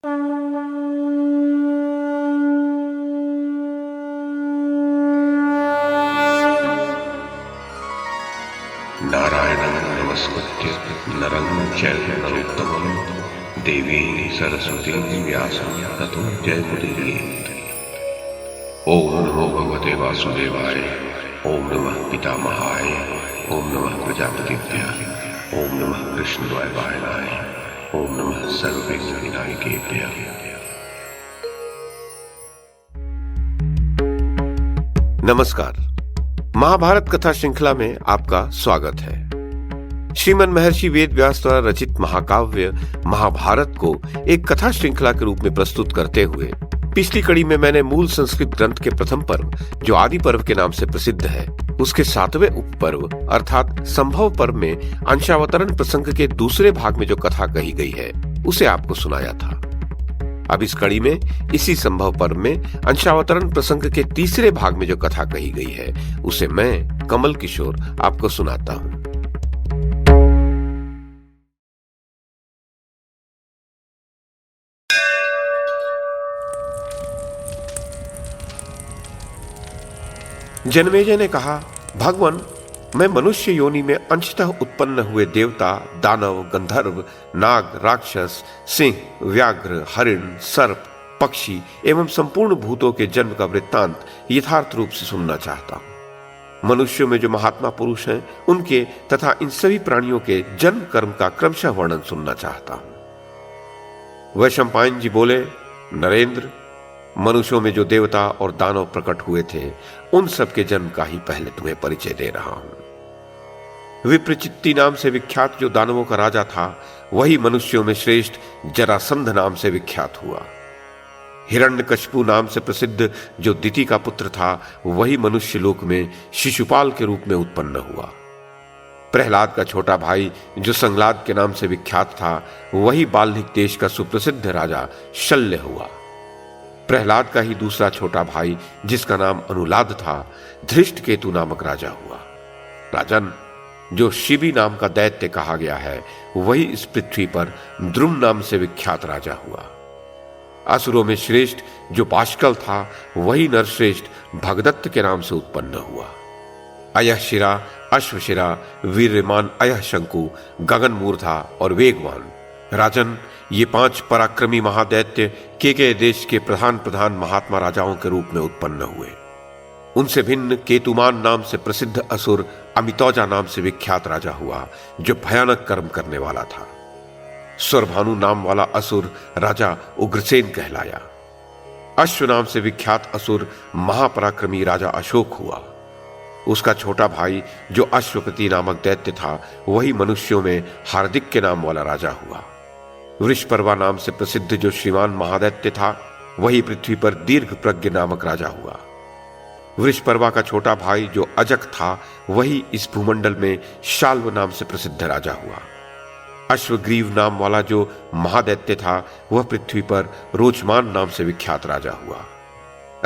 नारायणं नमस्कृत्य नरं चैव नरोत्तमं देवीं सरस्वतीं व्यासं ततो जयमुदीरयेत्। ओम नमो भगवते वासुदेवाय, ओम नमः पितामहाय, ओम नमः प्रजापतिभ्यः, ओम नमः कृष्णद्वैपायनाय, ओम नमः सर्वविघ्नविनायकेभ्यः। नमस्कार। महाभारत कथा श्रृंखला में आपका स्वागत है। श्रीमन महर्षि वेद व्यास द्वारा रचित महाकाव्य महाभारत को एक कथा श्रृंखला के रूप में प्रस्तुत करते हुए पिछली कड़ी में मैंने मूल संस्कृत ग्रंथ के प्रथम पर्व, जो आदि पर्व के नाम से प्रसिद्ध है, उसके 7वें उपपर्व अर्थात संभव पर्व में अंशावतरण प्रसंग के दूसरे भाग में जो कथा कही गई है उसे आपको सुनाया था। अब इस कड़ी में इसी संभव पर्व में अंशावतरण प्रसंग के तीसरे भाग में जो कथा कही गई है उसे मैं कमल किशोर आपको सुनाता हूं। जनमेजय ने कहा, भगवान, मैं मनुष्य योनि में अंशतः उत्पन्न हुए देवता, दानव, गंधर्व, नाग, राक्षस, सिंह, व्याघ्र, हरिण, सर्प, पक्षी एवं संपूर्ण भूतों के जन्म का वृत्तांत यथार्थ रूप से सुनना चाहता हूं। मनुष्यों में जो महात्मा पुरुष हैं उनके तथा इन सभी प्राणियों के जन्म कर्म का क्रमशः वर्णन सुनना चाहता हूं। वैशंपायन जी बोले, नरेंद्र, मनुष्यों में जो देवता और दानव प्रकट हुए थे उन सब के जन्म का ही पहले तुम्हें परिचय दे रहा हूं। विप्रचित्ति नाम से विख्यात जो दानवों का राजा था वही मनुष्यों में श्रेष्ठ जरासंध नाम से विख्यात हुआ। हिरण्यकशिपु नाम से प्रसिद्ध जो दिति का पुत्र था वही मनुष्य लोक में शिशुपाल के रूप में उत्पन्न हुआ। प्रहलाद का छोटा भाई जो संगलाद के नाम से विख्यात था वही बाल्हिक देश का सुप्रसिद्ध राजा शल्य हुआ। प्रहलाद का ही दूसरा छोटा भाई जिसका नाम अनुलाद था धृष्टकेतु नामक राजा हुआ। राजन, जो शिबी नाम का दैत्य कहा गया है वही इस पृथ्वी पर द्रुम नाम से विख्यात राजा हुआ। असुरों में श्रेष्ठ जो बाष्कल था वही नरश्रेष्ठ भगदत्त के नाम से उत्पन्न हुआ। अयशिरा, अश्वशिरा, वीर्यमान अयशंकु, गगनमूर्धा और वेगवान। राजन, ये 5 पराक्रमी महादैत्य केकय देश के प्रधान प्रधान महात्मा राजाओं के रूप में उत्पन्न हुए। उनसे भिन्न केतुमान नाम से प्रसिद्ध असुर अमितौजा नाम से विख्यात राजा हुआ जो भयानक कर्म करने वाला था। स्वरभानु नाम वाला असुर राजा उग्रसेन कहलाया। अश्व नाम से विख्यात असुर महापराक्रमी राजा अशोक हुआ। उसका छोटा भाई जो अश्वपति नामक दैत्य था वही मनुष्यों में हार्दिक के नाम वाला राजा हुआ। वृषपर्वा नाम से प्रसिद्ध जो श्रीमान महादैत्य था वही पृथ्वी पर दीर्घ प्रज्ञ नामक राजा हुआ। वृषपर्वा का छोटा भाई जो अजक था वही इस भूमंडल में शाल्व नाम से प्रसिद्ध राजा हुआ। अश्वग्रीव नाम वाला जो महादैत्य था वह पृथ्वी पर रोचमान नाम से विख्यात राजा हुआ।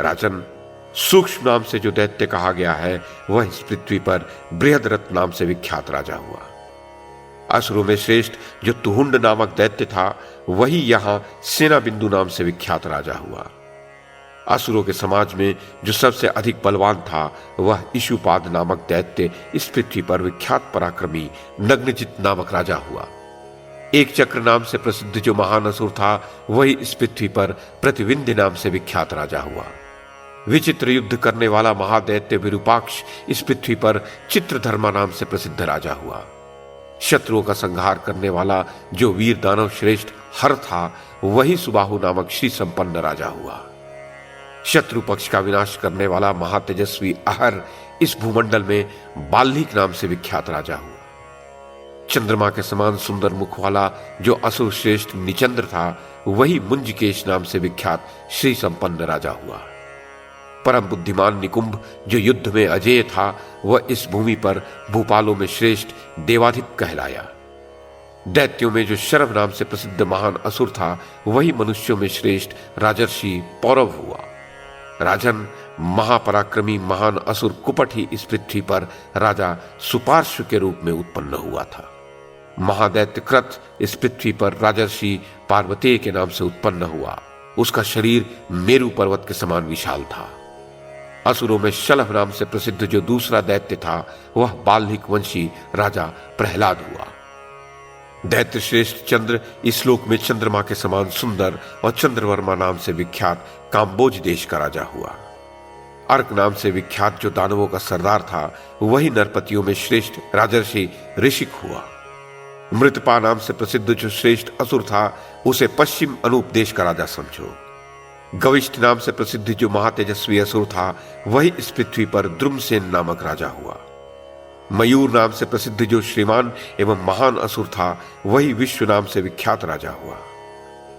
राजन, सूक्ष्म नाम से जो दैत्य कहा गया है वह इस पृथ्वी पर बृहदरथ नाम से विख्यात राजा हुआ। असुरों में श्रेष्ठ जो तुहुंड नामक दैत्य था वही यहां सेना बिंदु नाम से विख्यात राजा हुआ। असुरों के समाज में जो सबसे अधिक बलवान था वह इशुपाद नामक दैत्य इस पृथ्वी पर विख्यात पराक्रमी नग्नजित नामक राजा हुआ। एक चक्र नाम से प्रसिद्ध जो महान असुर था वही इस पृथ्वी पर प्रतिविंध्य नाम से विख्यात राजा हुआ। विचित्र युद्ध करने वाला महादैत्य विरूपाक्ष इस पृथ्वी पर चित्रधर्मा नाम से प्रसिद्ध राजा हुआ। शत्रुओं का संहार करने वाला जो वीर दानव श्रेष्ठ हर था वही सुबाहु नामक श्री संपन्न राजा हुआ। शत्रु पक्ष का विनाश करने वाला महातेजस्वी अहर इस भूमंडल में बाल्हिक नाम से विख्यात राजा हुआ। चंद्रमा के समान सुंदर मुख वाला जो असुर श्रेष्ठ निचंद्र था वही मुंजकेश नाम से विख्यात श्री संपन्न राजा हुआ। परम बुद्धिमान निकुंभ जो युद्ध में अजेय था वह इस भूमि पर भूपालों में श्रेष्ठ देवाधिप कहलाया। दैत्यों में जो शरभ नाम से प्रसिद्ध महान असुर था वही मनुष्यों में श्रेष्ठ राजर्षि पौरव हुआ। राजन, महापराक्रमी महान असुर कुपट ही इस पृथ्वी पर राजा सुपार्श्व के रूप में उत्पन्न हुआ था। महादैत्य कृत इस पृथ्वी पर राजर्षि पार्वती के नाम से उत्पन्न हुआ। उसका शरीर मेरु पर्वत के समान विशाल था। असुरों में शलभ नाम से प्रसिद्ध जो दूसरा दैत्य था वह बाल्हिक वंशी राजा प्रहलाद हुआ। दैत्य श्रेष्ठ चंद्र इस लोक में चंद्रमा के समान सुंदर और चंद्रवर्मा नाम से विख्यात काम्बोज देश का राजा हुआ। अर्क नाम से विख्यात जो दानवों का सरदार था वही नरपतियों में श्रेष्ठ राजर्षि ऋषिक हुआ। मृतपा नाम से प्रसिद्ध जो श्रेष्ठ असुर था उसे पश्चिम अनूप देश का राजा समझो। गविष्ठ नाम से प्रसिद्ध जो महातेजस्वी असुर था वही इस पृथ्वी पर द्रुमसेन नामक राजा हुआ। मयूर नाम से प्रसिद्ध जो श्रीमान एवं महान असुर था वही विश्व नाम से विख्यात राजा हुआ।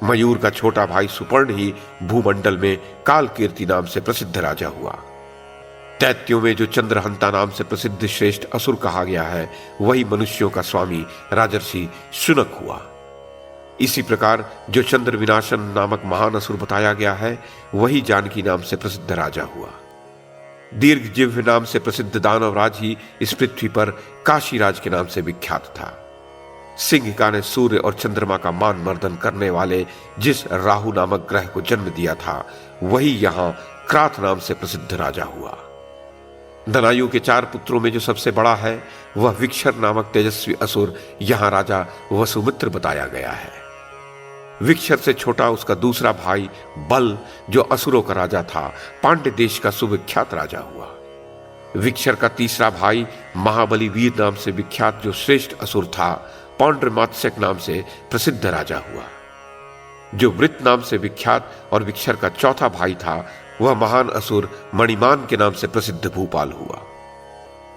मयूर का छोटा भाई सुपर्ण ही भूमंडल में कालकीर्ति नाम से प्रसिद्ध राजा हुआ। दैत्यों में जो चंद्रहंता नाम से प्रसिद्ध श्रेष्ठ असुर कहा गया है वही मनुष्यों का स्वामी राजर्षि शुनक हुआ। इसी प्रकार जो चंद्र विनाशन नामक महान असुर बताया गया है वही जानकी नाम से प्रसिद्ध राजा हुआ। दीर्घ जिह्व नाम से प्रसिद्ध दानवराज ही इस पृथ्वी पर काशीराज के नाम से विख्यात था। सिंहिका ने सूर्य और चंद्रमा का मान मर्दन करने वाले जिस राहु नामक ग्रह को जन्म दिया था वही यहां क्राथ नाम से प्रसिद्ध राजा हुआ। दनायु के 4 पुत्रों में जो सबसे बड़ा है वह विक्षर नामक तेजस्वी असुर यहां राजा वसुमित्र बताया गया है। विक्षर से छोटा उसका दूसरा भाई बल जो असुरों का राजा था पांड्य देश का सुविख्यात राजा हुआ। विक्षर का तीसरा भाई महाबली वीर नाम से विख्यात जो श्रेष्ठ असुर था पौंड्रमात्स्यक नाम से प्रसिद्ध राजा हुआ। जो वृत नाम से विख्यात और विक्षर का चौथा भाई था वह महान असुर मणिमान के नाम से प्रसिद्ध भूपाल हुआ।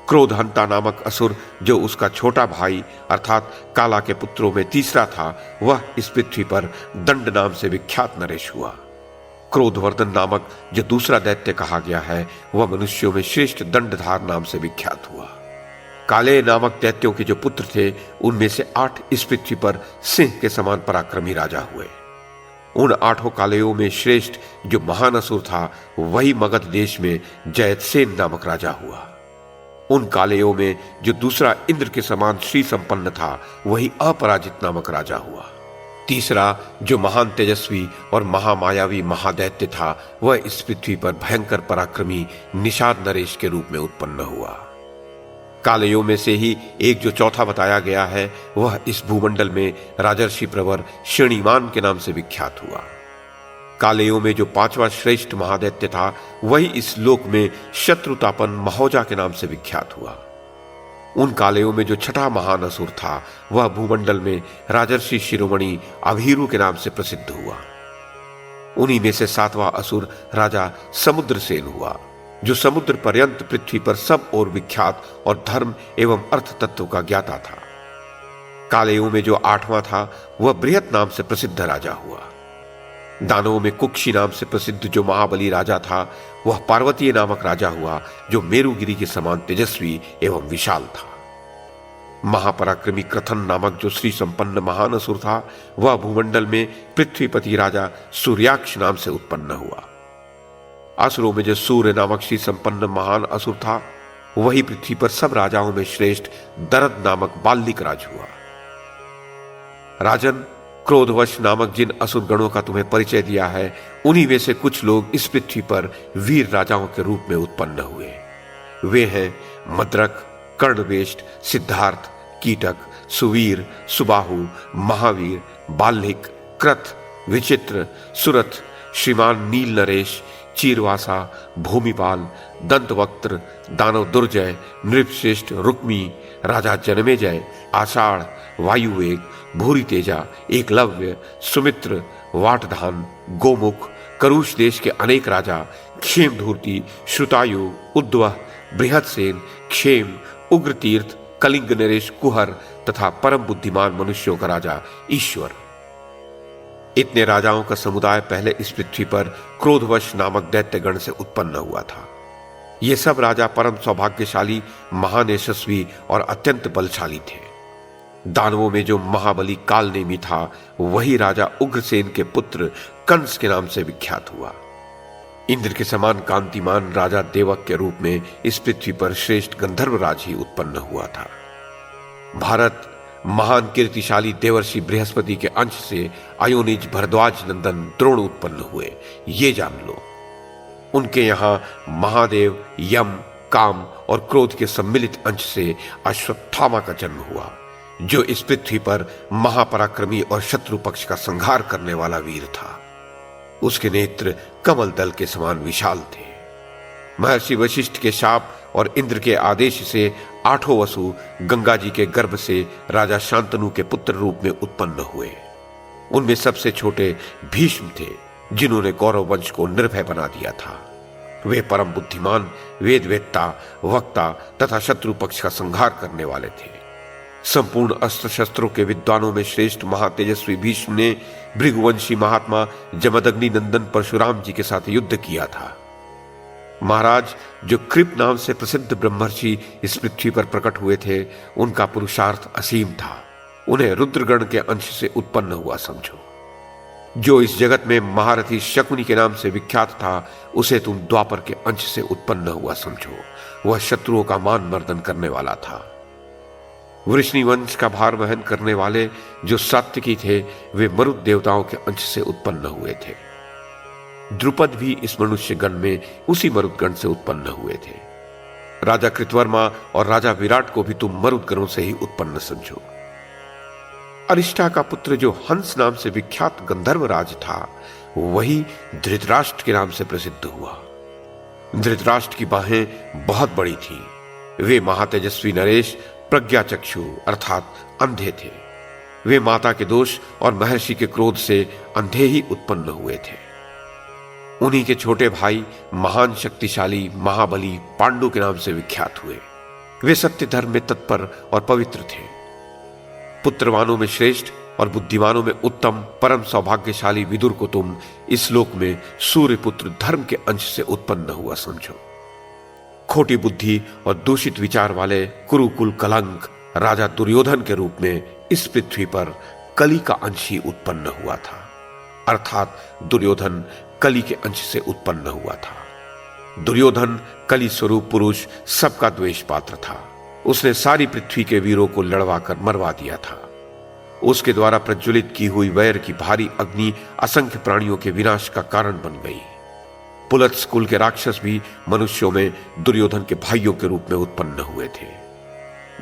क्रोधहंता नामक असुर जो उसका छोटा भाई अर्थात काला के पुत्रों में तीसरा था वह इस पृथ्वी पर दंड नाम से विख्यात नरेश हुआ। क्रोधवर्धन नामक जो दूसरा दैत्य कहा गया है वह मनुष्यों में श्रेष्ठ दंडधार नाम से विख्यात हुआ। काले नामक दैत्यों के जो पुत्र थे उनमें से 8 इस पृथ्वी पर सिंह के समान पराक्रमी राजा हुए। उन 8 कालेयों में श्रेष्ठ जो महान असुर था वही मगध देश में जयतसेन नामक राजा हुआ। उन कालेयों में जो दूसरा इंद्र के समान श्री संपन्न था वही अपराजित नामक राजा हुआ। तीसरा जो महान तेजस्वी और महामायावी महादैत्य था वह इस पृथ्वी पर भयंकर पराक्रमी निषाद नरेश के रूप में उत्पन्न हुआ। कालेयों में से ही एक जो चौथा बताया गया है वह इस भूमंडल में राजर्षि प्रवर श्रेणीमान के नाम से विख्यात हुआ। कालेयों में जो 5वां श्रेष्ठ महादैत्य था वही इस लोक में शत्रुतापन महोजा के नाम से विख्यात हुआ। उन कालेयों में जो 6ठा महान असुर था वह भूमंडल में राजर्षि शिरोमणि अभीरु के नाम से प्रसिद्ध हुआ। उन्हीं में से 7वां असुर राजा समुद्रसेन हुआ जो समुद्र पर्यंत पृथ्वी पर सब और विख्यात और धर्म एवं अर्थ तत्व का ज्ञाता था। कालेयों में जो 8वां था वह बृहत नाम से प्रसिद्ध राजा हुआ। दानवों में कुक्षी नाम से प्रसिद्ध जो महाबली राजा था वह पार्वतीय नामक राजा हुआ जो मेरुगिरी के समान तेजस्वी एवं विशाल था। महापराक्रमी क्रथन नामक जो श्री संपन्न महान असुर था वह भूमंडल में पृथ्वीपति राजा सूर्याक्ष नाम से उत्पन्न हुआ। असुरों में जो सूर्य नामक श्री संपन्न महान असुर था वही पृथ्वी पर सब राजाओं में श्रेष्ठ दरद नामक बाल्लिक राज हुआ। राजन, क्रोधवश नामक जिन असुर गणों का तुम्हें परिचय दिया है उन्हीं में से कुछ लोग इस पृथ्वी पर वीर राजाओं के रूप में उत्पन्न हुए। वे हैं मद्रक, कर्णवेष्ट, सिद्धार्थ, कीटक, सुवीर, सुबाहु, महावीर, बाल्हिक, कृत, विचित्र, सुरथ, श्रीमान नील नरेश, चीरवासा, भूमिपाल, दंतवक्त्र, दानव दुर्जय, नृपश्रेष्ठ, रुक्मी, राजा जनमेजय, आषाढ़, वायुवेग, भूरी तेजा, एकलव्य, सुमित्र, वाटधान, गोमुख, करुष देश के अनेक राजा, क्षेमधूर्ति, श्रुतायु, उद्वह, बृहदसेन, क्षेम, उग्रतीर्थ, कलिंग नरेश, कुहर तथा परम बुद्धिमान मनुष्यों का राजा ईश्वर। इतने राजाओं का समुदाय पहले इस पृथ्वी पर क्रोधवश नामक दैत्यगण से उत्पन्न हुआ था। ये सब राजा परम सौभाग्यशाली, महान यशस्वी और अत्यंत बलशाली थे। दानवों में जो महाबली कालनेमी था वही राजा उग्रसेन के पुत्र कंस के नाम से विख्यात हुआ। इंद्र के समान कांतिमान राजा देवक के रूप में इस पृथ्वी पर श्रेष्ठ गंधर्व राज ही उत्पन्न हुआ था। भारत, महान कीर्तिशाली देवर्षि बृहस्पति के अंश से अयोनिज भरद्वाज नंदन द्रोण उत्पन्न हुए, ये जान लो। उनके यहाँ महादेव, यम, काम और क्रोध के सम्मिलित अंश से अश्वत्थामा का जन्म हुआ, जो इस पृथ्वी पर महापराक्रमी और शत्रु पक्ष का संहार करने वाला वीर था। उसके नेत्र कमल दल के समान विशाल थे। महर्षि वशिष्ठ के शाप और इंद्र के आदेश से 8 वसु गंगा जी के गर्भ से राजा शांतनु के पुत्र रूप में उत्पन्न हुए। उनमें सबसे छोटे भीष्म थे, जिन्होंने कौरव वंश को निर्भय बना दिया था। वे परम बुद्धिमान, वेदवेत्ता, वक्ता तथा शत्रु पक्ष का संहार करने वाले थे। संपूर्ण अस्त्र शस्त्रों के विद्वानों में श्रेष्ठ महातेजस्वी भीष्म ने भृगुवंशी महात्मा जमदग्नि नंदन परशुराम जी के साथ युद्ध किया था। महाराज, जो कृप नाम से प्रसिद्ध ब्रह्मर्षि इस पृथ्वी पर प्रकट हुए थे, उनका पुरुषार्थ असीम था। उन्हें रुद्रगण के अंश से उत्पन्न हुआ समझो। जो इस जगत में महारथी शकुनी के नाम से विख्यात था, उसे तुम द्वापर के अंश से उत्पन्न हुआ समझो। वह शत्रुओं का मान मर्दन करने वाला था। वृष्णि वंश का भार वहन करने वाले जो सात्विकी थे, वे मरुत देवताओं के अंश से उत्पन्न हुए थे। द्रुपद भी इस मनुष्य गण में उसी मरुत गण से उत्पन्न हुए थे। राजा कृतवर्मा और राजा विराट को भी तुम मरुत गणों से ही उत्पन्न समझो। अरिष्टा का पुत्र जो हंस नाम से विख्यात गंधर्व राज था, वही धृतराष्ट्र के नाम से प्रसिद्ध हुआ। धृतराष्ट्र की बाहें बहुत बड़ी थी। वे महातेजस्वी नरेश प्रज्ञाचक्षु अर्थात अंधे थे। वे माता के दोष और महर्षि के क्रोध से अंधे ही उत्पन्न हुए थे। उन्हीं के छोटे भाई महान शक्तिशाली महाबली पांडु के नाम से विख्यात हुए। वे सत्य धर्म में तत्पर और पवित्र थे। पुत्रवानों में श्रेष्ठ और बुद्धिमानों में उत्तम परम सौभाग्यशाली विदुर को तुम इस लोक में सूर्यपुत्र धर्म के अंश से उत्पन्न हुआ समझो। खोटी बुद्धि और दूषित विचार वाले कुरुकुल कलंक राजा दुर्योधन के रूप में इस पृथ्वी पर कली का अंश ही उत्पन्न हुआ था, अर्थात दुर्योधन कली के अंश से उत्पन्न हुआ था। दुर्योधन कली स्वरूप पुरुष सबका द्वेष पात्र था। उसने सारी पृथ्वी के वीरों को लड़वाकर मरवा दिया था। उसके द्वारा प्रज्वलित की हुई वैर की भारी अग्नि असंख्य प्राणियों के विनाश का कारण बन गई। पुलत्स कुल के राक्षस भी मनुष्यों में दुर्योधन के भाइयों के रूप में उत्पन्न हुए थे।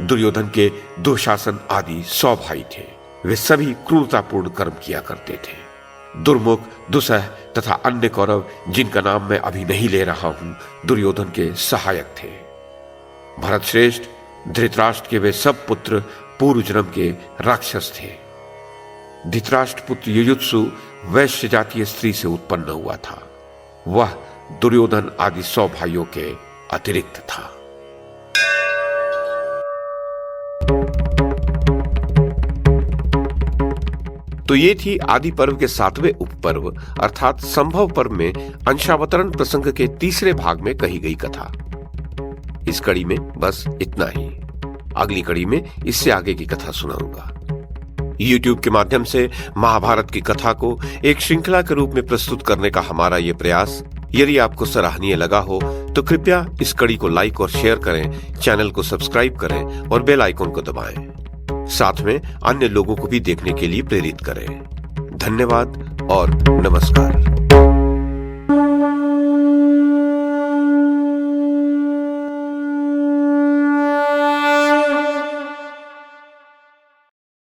दुर्योधन के दुशासन आदि 100 भाई थे। वे सभी क्रूरतापूर्ण कर्म किया करते थे। दुर्मुख, दुसह तथा अन्य कौरव, जिनका नाम मैं अभी नहीं ले रहा हूं, दुर्योधन के सहायक थे। भरत श्रेष्ठ धृतराष्ट्र के वे सब पुत्र पूर्व जन्म के राक्षस थे। धृतराष्ट्र पुत्र युयुत्सु वैश्य जातीय स्त्री से उत्पन्न हुआ था। वह दुर्योधन आदि 100 भाइयों के अतिरिक्त था। तो ये थी आदि पर्व के 7वें उपपर्व अर्थात संभव पर्व में अंशावतरण प्रसंग के 3रे भाग में कही गई कथा। इस कड़ी में बस इतना ही। अगली कड़ी में इससे आगे की कथा सुनाऊंगा। YouTube के माध्यम से महाभारत की कथा को एक श्रृंखला के रूप में प्रस्तुत करने का हमारा ये प्रयास यदि आपको सराहनीय लगा हो तो कृपया इस कड़ी को लाइक और शेयर करें, चैनल को सब्सक्राइब करें और बेल आइकन को दबाएं। साथ में अन्य लोगों को भी देखने के लिए प्रेरित करें। धन्यवाद और नमस्कार।